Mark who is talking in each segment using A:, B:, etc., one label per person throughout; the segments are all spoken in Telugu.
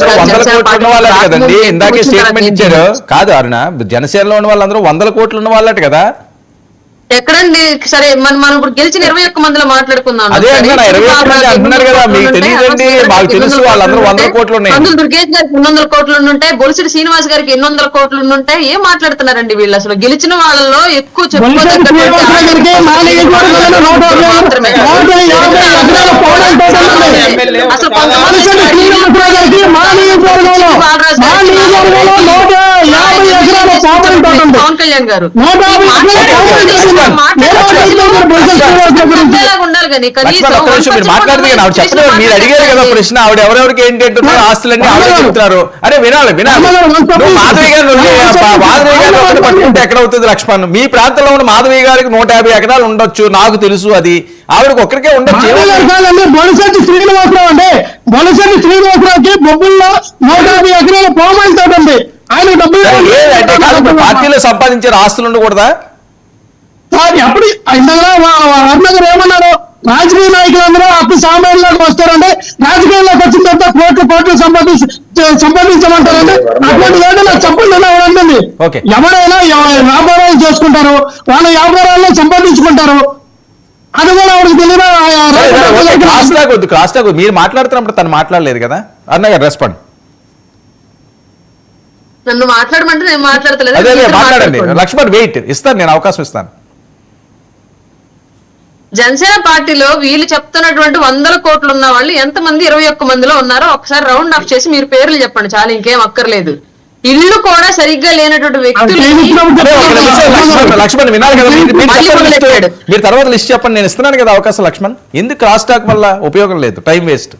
A: వందల కోట్లు ఉన్న వాళ్ళట కదండి, ఇందాకే స్టేట్మెంట్ ఇచ్చారు. కాదు అరుణ, జనసేనలో ఉన్న వాళ్ళందరూ 100 కోట్లు ఉన్న వాళ్ళట కదా.
B: ఎక్కడండి? సరే మనం ఇప్పుడు గెలిచిన 21 మందిలో మాట్లాడుకుందాం.
A: అదే 21 మంది అంటున్నారు కదా, మీకు తెలియదండి, మాకు తెలుసు వాళ్ళందరూ 100 కోట్లు ఉన్నాయి.
B: అందులో దుర్గేష్ గారికి 200 కోట్లు ఉంటాయి, బొలిసిరి శ్రీనివాస్ గారికి 800 కోట్లు ఉంటాయి. ఏం మాట్లాడుతున్నారండి వీళ్ళు? అసలు గెలిచిన వాళ్ళలో ఎక్కువ అసలు పవన్ కళ్యాణ్ గారు ఉండాలి కానీ
A: మీరు అడిగారు కదా ప్రశ్న, ఆవిడ ఎవరెవరికి ఏంటి అంటున్నారు, ఆస్తులన్నీ ఆవిడ చెప్తున్నారు. అరే వినాలి మాధవి గారు పట్టుకుంటే ఎక్కడ అవుతుంది లక్ష్మణ్? మీ ప్రాంతంలో ఉన్న మాధవి గారికి 150 ఎకరాలు ఉండొచ్చు, నాకు తెలుసు. అది ఆవిడకి ఒక్కరికే ఉండొచ్చు.
C: బొలిశెట్టి శ్రీనివాసరావు అండి, బొలిశెట్టి శ్రీనివాసరావుకి బొబ్బుల్లో 150 ఎకరాల పామాయిల్ తోట ఉంది. ఆయన డబ్బులు
A: పార్టీలో సంపాదించిన ఆస్తులు ఉండకూడదా?
C: ఎప్పుడు అరుణగారు ఏమన్నారు? రాజకీయ నాయకులందరూ అప్పుడు సామాన్యులకు వస్తారంటే రాజకీయాల్లోకి వచ్చిన తర్వాత కోట్లు సంపాదించమంటారంటే అటువంటి వేళ చెప్పండి ఉంటుంది. ఎవరైనా వ్యాపారాలు చేసుకుంటారు, వాళ్ళ వ్యాపారాల్లో సంపాదించుకుంటారు. అది కూడా ఆవిడకి
A: తెలియదు. మీరు మాట్లాడుతున్నప్పుడు తను మాట్లాడలేదు కదా. అన్న గారు రెస్పాండ్.
B: నన్ను మాట్లాడమంటే నేను మాట్లాడతలేదు.
A: మాట్లాడండి లక్ష్మణ్, వెయిట్ ఇస్తాను, నేను అవకాశం ఇస్తాను.
B: జనసేన పార్టీలో వీళ్ళు చెప్తున్నటువంటి 100 కోట్లు ఉన్న వాళ్ళు ఎంతమంది 21 మందిలో ఉన్నారో ఒకసారి రౌండ్ ఆఫ్ చేసి మీరు పేర్లు చెప్పండి, చాలా ఇంకేం అక్కర్లేదు. ఇల్లు కూడా సరిగ్గా లేనటువంటి వ్యక్తులు
A: లక్ష్మణ్ వినాలి కదా, మీరు తర్వాత లిస్ట్ చెప్పండి, నేను ఇస్తున్నాను కదా అవకాశం. లక్ష్మణ్, ఎందుకు క్రాస్ టాక్ వల్ల ఉపయోగం లేదు, టైం వేస్ట్.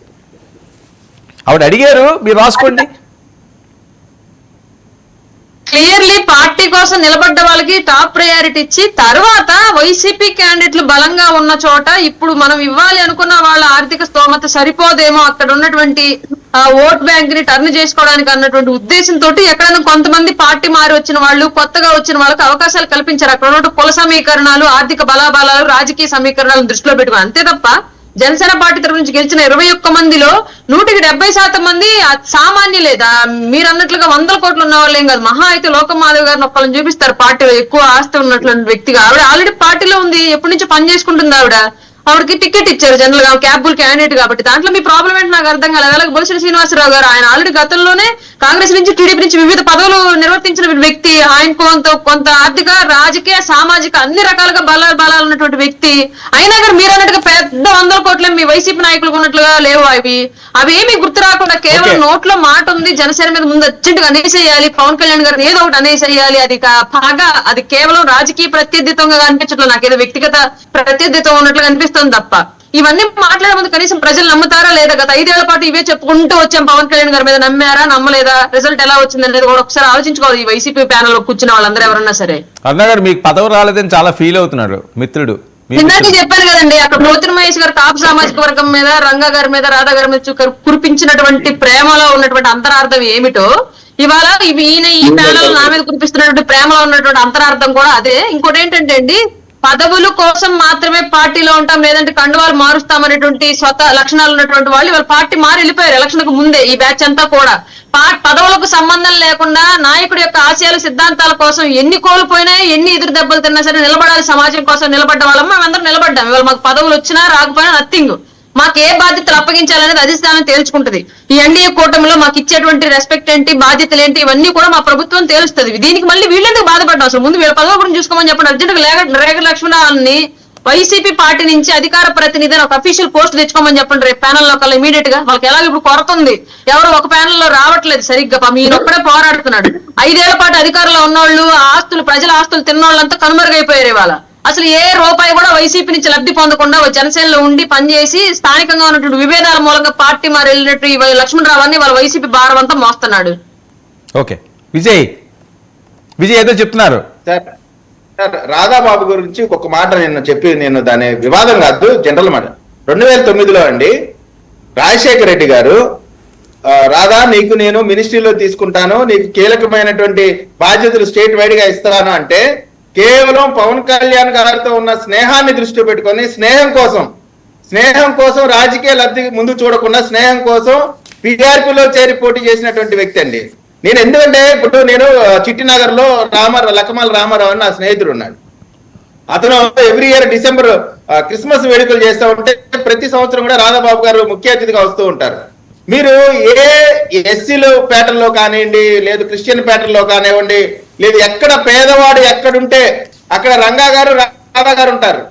A: ఆవిడ అడిగారు, మీరు రాసుకోండి.
B: క్లియర్లీ పార్టీ కోసం నిలబడ్డ వాళ్ళకి టాప్ ప్రయారిటీ ఇచ్చి, తర్వాత వైసీపీ క్యాండిడేట్లు బలంగా ఉన్న చోట ఇప్పుడు మనం ఇవ్వాలి అనుకున్న వాళ్ళ ఆర్థిక స్తోమత సరిపోదేమో, అక్కడ ఉన్నటువంటి ఓట్ బ్యాంక్ ని టర్న్ చేసుకోవడానికి అన్నటువంటి ఉద్దేశంతో ఎక్కడైనా కొంతమంది పార్టీ మారి వచ్చిన వాళ్ళు, కొత్తగా వచ్చిన వాళ్ళకి అవకాశాలు కల్పించారు. అక్కడ ఉన్న కుల సమీకరణాలు, ఆర్థిక బలాబలాలు, రాజకీయ సమీకరణాలను దృష్టిలో పెట్టుకుని, అంతే తప్ప జనసేన పార్టీ తరఫు నుంచి గెలిచిన 21 మందిలో 100% మంది సామాన్యులేదా? మీరు అన్నట్లుగా 100 కోట్లు ఉన్న వాళ్ళు ఏం కాదు. మహా అయితే లోకం మాధవ్ గారిని ఒక్కళ్ళని చూపిస్తారు పార్టీలో ఎక్కువ ఆస్తి ఉన్నటువంటి వ్యక్తిగా. ఆవిడ ఆల్రెడీ పార్టీలో ఉంది, ఎప్పటి నుంచో పని చేసుకుంటుంది. ఆవిడకి టికెట్ ఇచ్చారు జనరల్ గా, క్యాబుల్ క్యాండిడేట్ కాబట్టి. దాంట్లో మీ ప్రాబ్లం ఏంటి నాకు అర్థం కాలేదు. అలాగే బొలిశెట్టి శ్రీనివాసరావు గారు, ఆయన ఆల్రెడీ గతంలోనే కాంగ్రెస్ నుంచి, టీడీపీ నుంచి వివిధ పదవులు నిర్వర్తించిన వ్యక్తి. ఆయన కొంత ఆర్థిక, రాజకీయ, సామాజిక అన్ని రకాలుగా బలాలు ఉన్నటువంటి వ్యక్తి. అయినా కానీ మీరు అన్నట్టుగా పెద్ద 100 కోట్ల మీ వైసీపీ నాయకులకు ఉన్నట్లుగా లేవు. అవి ఏమీ గుర్తు రాకుండా కేవలం నోట్లో మాట ఉంది, జనసేన మీద ముందు అర్జెంట్ గా అనేసేయాలి, పవన్ కళ్యాణ్ గారిని ఏదో ఒకటి అనేసేయాలి. అది కేవలం రాజకీయ ప్రత్యర్థిత్వంగా అనిపించట్లేదు, నాకేదో వ్యక్తిగత ప్రత్యర్థిత్వం ఉన్నట్లుగా అనిపిస్తుంది తప్ప. ఇవన్నీ మాట్లాడే ముందు కనీసం ప్రజలు నమ్ముతారా లేదా? గత 5 ఏళ్ల పాటు ఇవే చెప్పుకుంటూ వచ్చాం పవన్ కళ్యాణ్ గారి మీద, నమ్మారా నమ్మలేదా? రిజల్ట్ ఎలా వచ్చింది అనేది కూడా ఒకసారి ఆలోచించుకోవాలి ఈ వైసీపీ ప్యానల్ లో కూర్చున్న వాళ్ళందరూ ఎవరన్నా సరే.
A: అన్నగారు మీకు పదవి రాలేదని చాలా ఫీల్ అవుతున్నాడు మిత్రుడు.
B: ఇందాక చెప్పాను కదండి, అక్కడ పోతిన మహేష్ గారు కాపు సామాజిక వర్గం మీద, రంగా గారి మీద, రాధా గారి మీద కురిపించినటువంటి ప్రేమలో ఉన్నటువంటి అంతరార్థం ఏమిటో, ఇవాళ ఈయన ఈ ప్యానల్ నా మీద కురిపిస్తున్నటువంటి ప్రేమలో ఉన్నటువంటి అంతరార్థం కూడా అదే. ఇంకోటి ఏంటంటే అండి, పదవుల కోసం మాత్రమే పార్టీలో ఉంటాం, లేదంటే కండువాలు మారుస్తామనేటువంటి లక్షణాలు ఉన్నటువంటి వాళ్ళు ఇవాళ పార్టీ మారి వెళ్ళిపోయారు ఎలక్షన్ కు ముందే. ఈ బ్యాచ్ అంతా కూడా పదవులకు సంబంధం లేకుండా నాయకుడి యొక్క ఆశయాలు, సిద్ధాంతాల కోసం ఎన్ని కోల్పోయినా, ఎన్ని ఎదురు దెబ్బలు తిన్నా సరే నిలబడాలి, సమాజం కోసం నిలబడ్డ వాళ్ళం మేమందరం నిలబడ్డాం. ఇవాళ మాకు పదవులు వచ్చినా రాకపోయినా నథింగ్. మాకు ఏ బాధ్యతలు అప్పగించాలనేది అధిష్టానం తేల్చుకుంటది. ఈ ఎన్డీఏ కూటమిలో మాకు ఇచ్చేటువంటి రెస్పెక్ట్ ఏంటి, బాధ్యతలు ఏంటి, ఇవన్నీ కూడా మా ప్రభుత్వం తేలుస్తుంది. దీనికి మళ్ళీ వీళ్ళెందుకు బాధపడ్డాం? అసలు ముందు వీళ్ళ పదవి గురించి చూసుకోమని చెప్పండి. అర్జెంట్ రేఖ లక్ష్మణాన్ని వైసీపీ పార్టీ నుంచి అధికార ప్రతినిధి అని ఒక అఫీషియల్ పోస్ట్ తెచ్చుకోమని చెప్పండి రేపు ప్యానల్ లో కల్లా ఇమీడియట్ గా. వాళ్ళకి ఎలాగో ఇప్పుడు కొరత ఉంది, ఎవరు ఒక ప్యానల్ లో రావట్లేదు సరిగ్గా. ఈయనొక్కడే పోరాడుతున్నాడు. 5 ఏళ్ల పాటు అధికారంలో ఉన్నోళ్ళు, ఆస్తులు, ప్రజల ఆస్తులు తిన్నోళ్ళంతా కనుమరుగైపోయారు. ఇవాళ అసలు ఏ రూపాయి కూడా వైసీపీ నుంచి లబ్ధి పొందకుండా జనసేనలో ఉండి పనిచేసి స్థానికంగా ఉన్నటువంటి విభేదాల మూలంగా పార్టీ మారి వెళ్ళినట్టు ఈ లక్ష్మణరావు అని వాళ్ళ వైసీపీ భారం అంతా మోస్తున్నాడు.
A: ఓకే విజయ్ ఏదో చెప్తున్నారు
D: సార్. రాధాబాబు గురించి ఒక మాట నేను దాని వివాదం కాదు, జనరల్ మాట. 2009లో అండి రాజశేఖర రెడ్డి గారు, రాధా నీకు నేను మినిస్ట్రీలో తీసుకుంటాను, నీకు కీలకమైనటువంటి బాధ్యతలు స్టేట్ వైడ్ గా ఇస్తాను అంటే, కేవలం పవన్ కళ్యాణ్ గారితో ఉన్న స్నేహాన్ని దృష్టిలో పెట్టుకొని స్నేహం కోసం రాజకీయ లబ్ధి ముందు చూడకుండా స్నేహం కోసం PRP లో చేరి పోటీ చేసినటువంటి వ్యక్తి అండి. నేను ఎందుకంటే ఇప్పుడు నేను చిట్టినగర్ లో లక్కమాల రామారావు అని నా స్నేహితుడు ఉన్నాడు. అతను ఎవ్రీ ఇయర్ డిసెంబర్ క్రిస్మస్ వేడుకలు చేస్తూ ఉంటే ప్రతి సంవత్సరం కూడా రాధాబాబు గారు ముఖ్య అతిథిగా వస్తూ ఉంటారు. మీరు ఏ ఎస్సీలు పేటల్లో కానివ్వండి, లేదు క్రిస్టియన్ పేటల్లో కానివ్వండి, లేదు ఎక్కడ పేదవాడు ఎక్కడుంటే అక్కడ రంగా గారు రాధా గారు ఉంటారు.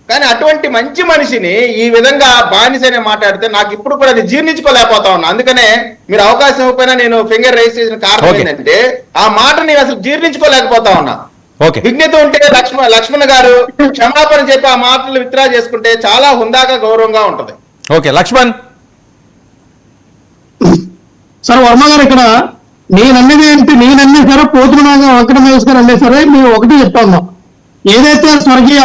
D: కానీ అటువంటి మంచి మనిషిని ఈ విధంగా బానిసనే మాట్లాడితే నాకు ఇప్పుడు కూడా అది జీర్ణించుకోలేకపోతా ఉన్నా. అందుకనే మీరు అవకాశం ఇవ్వకపోయినా నేను ఫింగర్ రైజ్ చేసిన కారణం ఏంటంటే ఆ మాట నేను అసలు జీర్ణించుకోలేకపోతా ఉన్నా. విజ్ఞత ఉంటే లక్ష్మణ్ గారు క్షమాపణ చెప్పి ఆ మాటలు విత్డ్రా చేసుకుంటే చాలా హుందాగా గౌరవంగా ఉంటది.
A: ఓకే లక్ష్మణ్
C: సార్ వర్మ గారు, ఇక్కడ నేనన్నది ఏంటి, నేనన్నీ సరే పోతున్నా వెంకటమహేష్ గారు అన్నీ సరే మేము ఒకటి చెప్తా ఉన్నాం. ఏదైతే స్వర్గీయ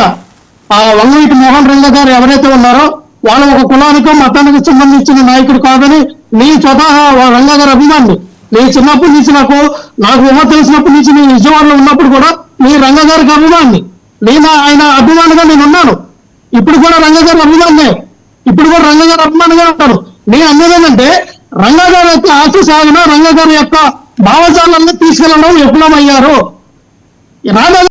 C: వంగవీటి మోహన్ రంగ గారు ఎవరైతే ఉన్నారో వాళ్ళు ఒక కులానికో మతానికి సంబంధించిన నాయకుడు కాదని నీ స్వతహా రంగా గారు అభిమాని. నీ చిన్నప్పటి నుంచి నాకు ఊహ తెలిసినప్పటి నుంచి నేను విజయవాడలో ఉన్నప్పుడు కూడా నీ రంగ గారికి అభిమాని. నేను ఆయన అభిమానిగా నేను ఉన్నాను. ఇప్పుడు కూడా రంగ గారు అభిమానే, ఇప్పుడు కూడా రంగ గారు అభిమానిగా ఉంటాను. నేను అన్నది ఏంటంటే రంగా గారి యొక్క ఆశ సాగిన రంగ గారి యొక్క భావజాలన్నీ తీసుకెళ్ళడం విఫలమయ్యారు. రాధా